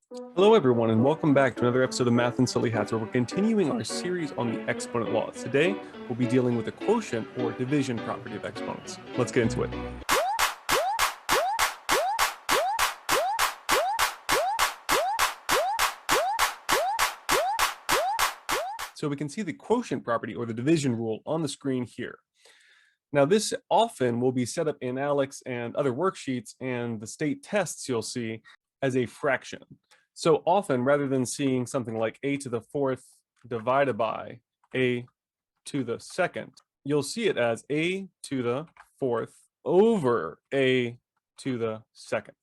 Hello, everyone, and welcome back to another episode of Math and Silly Hats, where we're continuing our series on the exponent laws. Today, we'll be dealing with the quotient or division property of exponents. Let's get into it. So we can see the quotient property or the division rule on the screen here. Now, this often will be set up in ALEKS and other worksheets, and the state tests you'll see as a fraction. So often, rather than seeing something like a to the fourth divided by a to the second, you'll see it as a to the fourth over a to the second.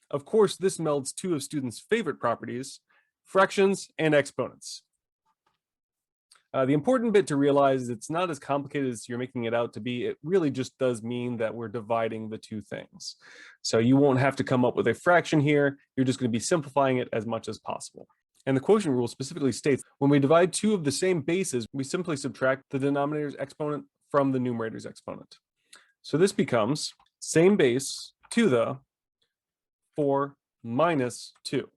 Of course, this melds two of students' favorite properties, fractions and exponents. The important bit to realize is it's not as complicated as you're making it out to be. It really just does mean that we're dividing the two things. So you won't have to come up with a fraction here. You're just going to be simplifying it as much as possible. And the quotient rule specifically states when we divide two of the same bases, we simply subtract the denominator's exponent from the numerator's exponent. So this becomes same base to the 4 minus 2.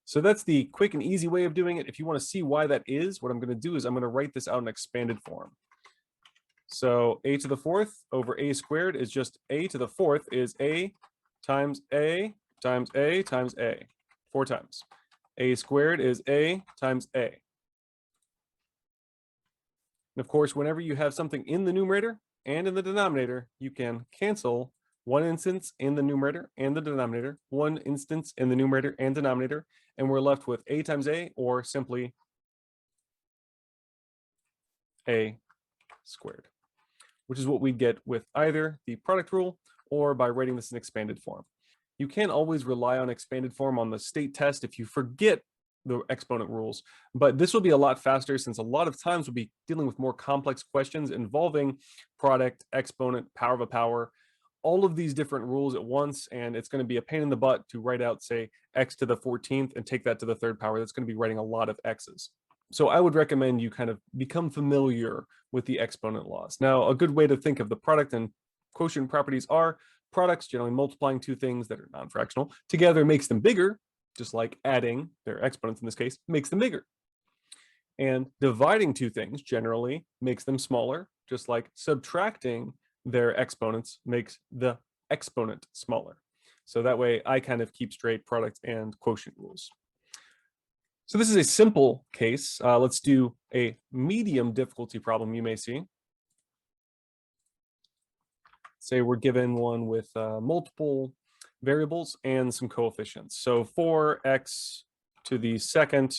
So that's the quick and easy way of doing it. If you want to see why that is, what I'm going to do is I'm going to write this out in expanded form. So a to the fourth over a squared is just a to the fourth is a times a times a times a, 4 times. A squared is a times a. And of course, whenever you have something in the numerator and in the denominator, you can cancel one instance in the numerator and the denominator, one instance in the numerator and denominator, and we're left with a times a, or simply a squared, which is what we get with either the product rule or by writing this in expanded form. You can't always rely on expanded form on the state test if you forget the exponent rules, but this will be a lot faster since a lot of times we'll be dealing with more complex questions involving product, exponent, power of a power, all of these different rules at once, and it's going to be a pain in the butt to write out, say, x to the 14th and take that to the third power. That's going to be writing a lot of x's. So I would recommend you kind of become familiar with the exponent laws. Now, a good way to think of the product and quotient properties are products generally multiplying two things that are non-fractional together makes them bigger, just like adding their exponents in this case makes them bigger. And dividing two things generally makes them smaller, just like subtracting their exponents makes the exponent smaller. So that way I kind of keep straight product and quotient rules. So this is a simple case. Let's do a medium difficulty problem you may see. Say we're given one with multiple variables and some coefficients. So 4x to the second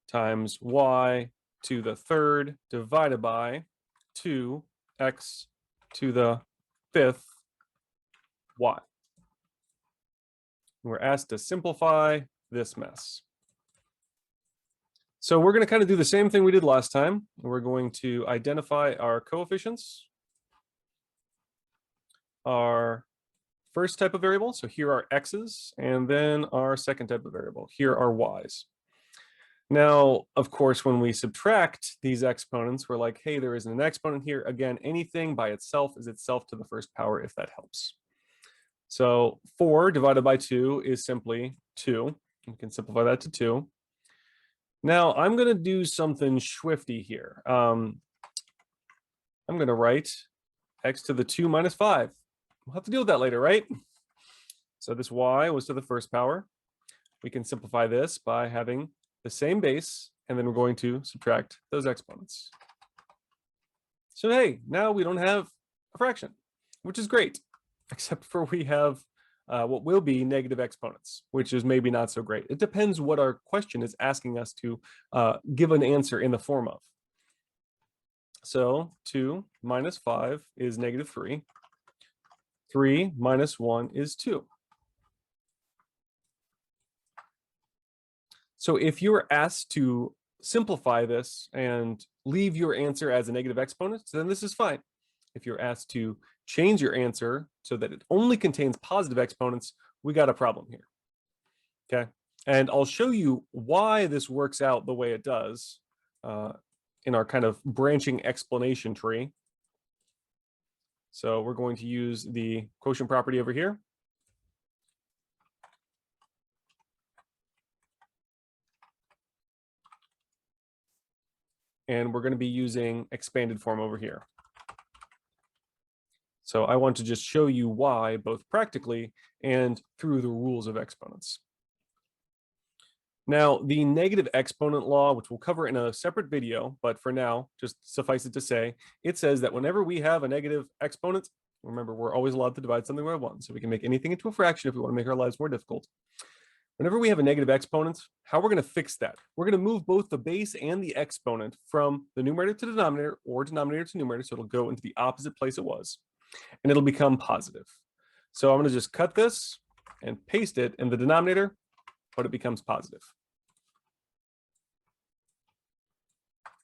times y to the third divided by 2x to the fifth y. We're asked to simplify this mess. So we're going to kind of do the same thing we did last time. We're going to identify our coefficients, our first type of variable. So here are x's, and then our second type of variable. Here are y's. Now, of course, when we subtract these exponents, we're like, hey, there isn't an exponent here. Again, anything by itself is itself to the first power, if that helps. So 4 divided by 2 is simply 2. We can simplify that to 2. Now, I'm going to do something swifty here. I'm going to write x to the 2 minus 5. We'll have to deal with that later, right? So this y was to the first power. We can simplify this by having the same base, and then we're going to subtract those exponents. So hey, now we don't have a fraction, which is great, except for we have what will be negative exponents, which is maybe not so great. It depends what our question is asking us to give an answer in the form of. So 2 minus 5 is negative 3. 3 minus 1 is 2. So if you're asked to simplify this and leave your answer as a negative exponent, then this is fine. If you're asked to change your answer so that it only contains positive exponents, we got a problem here. Okay, and I'll show you why this works out the way it does in our kind of branching explanation tree. So we're going to use the quotient property over here. and we're going to be using expanded form over here. So I want to just show you why, both practically and through the rules of exponents. Now, the negative exponent law, which we'll cover in a separate video, but for now, just suffice it to say, it says that whenever we have a negative exponent, remember, we're always allowed to divide something by 1, so we can make anything into a fraction if we want to make our lives more difficult. Whenever we have a negative exponent, how we're going to fix that? We're going to move both the base and the exponent from the numerator to denominator or denominator to numerator, so it'll go into the opposite place it was, and it'll become positive. So I'm going to just cut this and paste it in the denominator, but it becomes positive.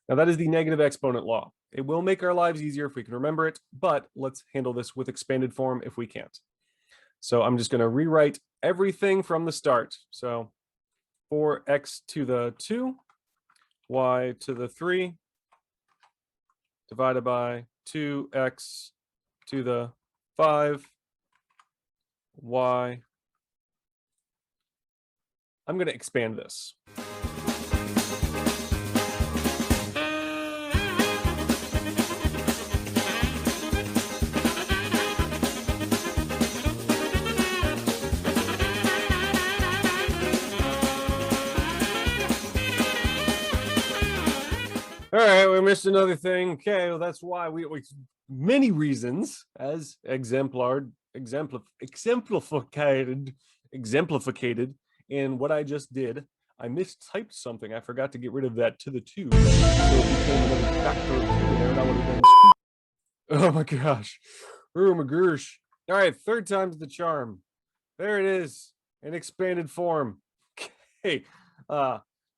Now that is the negative exponent law. It will make our lives easier if we can remember it, but let's handle this with expanded form if we can't. So I'm just going to rewrite everything from the start. So 4x to the 2, y to the 3, divided by 2x to the 5, y. I'm going to expand this. All right, we missed another thing. Okay, well, that's why we many reasons, as exemplified in what I just did. I mistyped something. I forgot to get rid of that to the 2. So it became another factor of 2 there, and I would have been oh my gosh. Oh my gosh. All right, third time's the charm. There it is in expanded form. Okay.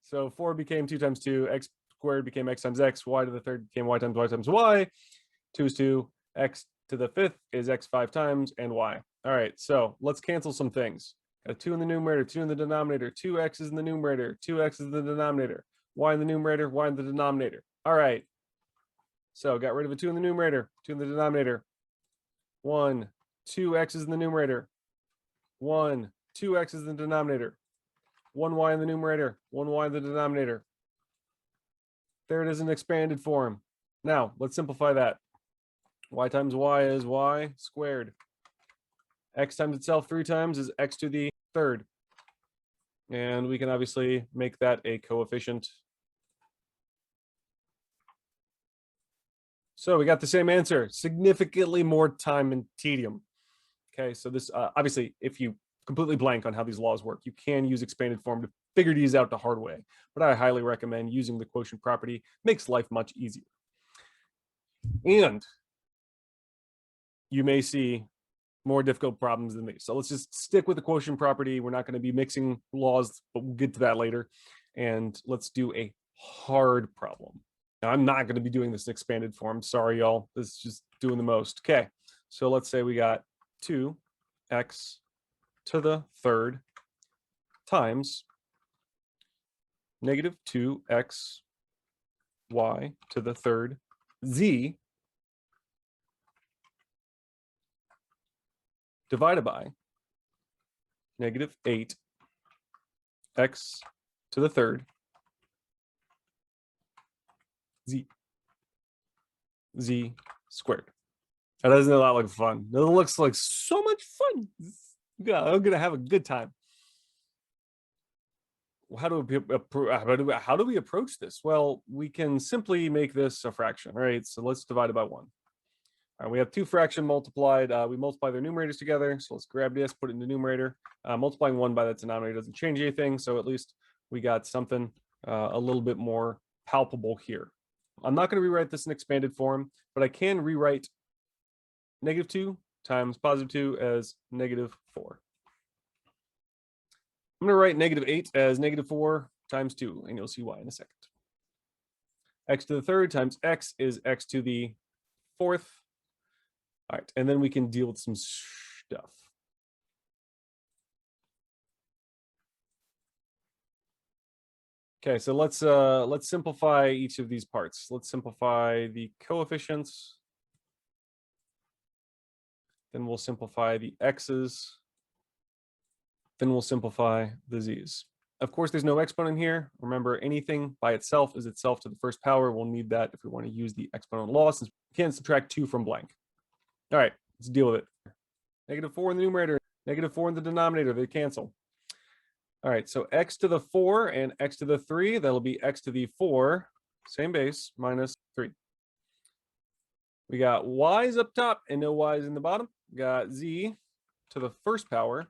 So 4 became 2 times 2, x squared became x times x, y to the 3rd became y times y. 2 is 2, x to the 5th is x 5 times, and y. All right, so let's cancel some things. Got a 2 in the numerator, 2 in the denominator, 2x is in the numerator, 2x is in the denominator, y in the numerator, y in the denominator. All right, so got rid of a 2 in the numerator, 2 in the denominator. 1, 2x is in the numerator. 1, 2x is in the denominator. 1y in the numerator, 1y in the denominator. There it is in expanded form. Now, let's simplify that. Y times y is y squared. X times itself 3 times is x to the 3rd. And we can obviously make that a coefficient. So we got the same answer, significantly more time and tedium. Okay, so this, obviously, if you completely blank on how these laws work, you can use expanded form to figure these out the hard way. But I highly recommend using the quotient property. Makes life much easier. And you may see more difficult problems than these. So let's just stick with the quotient property. We're not going to be mixing laws, but we'll get to that later. And let's do a hard problem. Now, I'm not going to be doing this in expanded form. Sorry, y'all. This is just doing the most. Okay, so let's say we got 2x to the 3rd times negative 2x y to the 3rd z divided by negative 8x to the 3rd z squared. That doesn't look like fun. That looks like so much fun. Yeah, I'm gonna have a good time. How do we approach this? Well, we can simply make this a fraction, right? So let's divide it by 1. All right, we have 2 fraction multiplied. We multiply their numerators together. So let's grab this, put it in the numerator. Multiplying 1 by that denominator doesn't change anything. So at least we got something a little bit more palpable here. I'm not going to rewrite this in expanded form, but I can rewrite negative 2 times positive 2 as negative 4. I'm going to write negative 8 as negative 4 times 2, and you'll see why in a second. X to the 3rd times x is x to the 4th. All right, and then we can deal with some stuff. Okay, so let's simplify each of these parts. Let's simplify the coefficients. Then we'll simplify the x's. Then we'll simplify the z's. Of course, there's no exponent here. Remember, anything by itself is itself to the first power. We'll need that if we want to use the exponent law, since we can't subtract 2 from blank. All right, let's deal with it. -4 in the numerator, -4 in the denominator, they cancel. All right, so x to the 4 and x to the 3, that'll be x to the 4, same base, minus 3. We got y's up top and no y's in the bottom. We got z to the first power,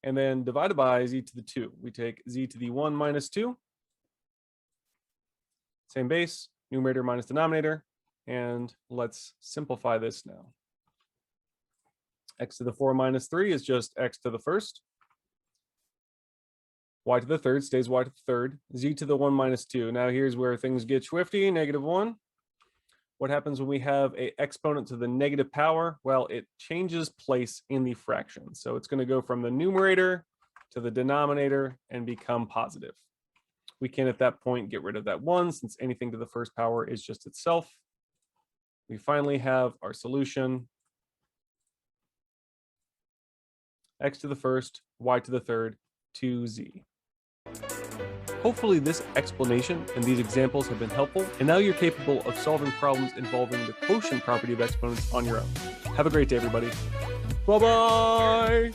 and then divided by z to the 2. We take z to the 1 minus 2. Same base, numerator minus denominator. And let's simplify this now. X to the 4 minus 3 is just x to the first. Y to the third stays y to the third. Z to the 1 minus 2. Now here's where things get swifty, -1. What happens when we have an exponent to the negative power? Well, it changes place in the fraction. So it's going to go from the numerator to the denominator and become positive. We can, at that point, get rid of that 1, since anything to the first power is just itself. We finally have our solution. X to the first, y to the third, 2z. Hopefully this explanation and these examples have been helpful, and now you're capable of solving problems involving the quotient property of exponents on your own. Have a great day, everybody. Bye-bye!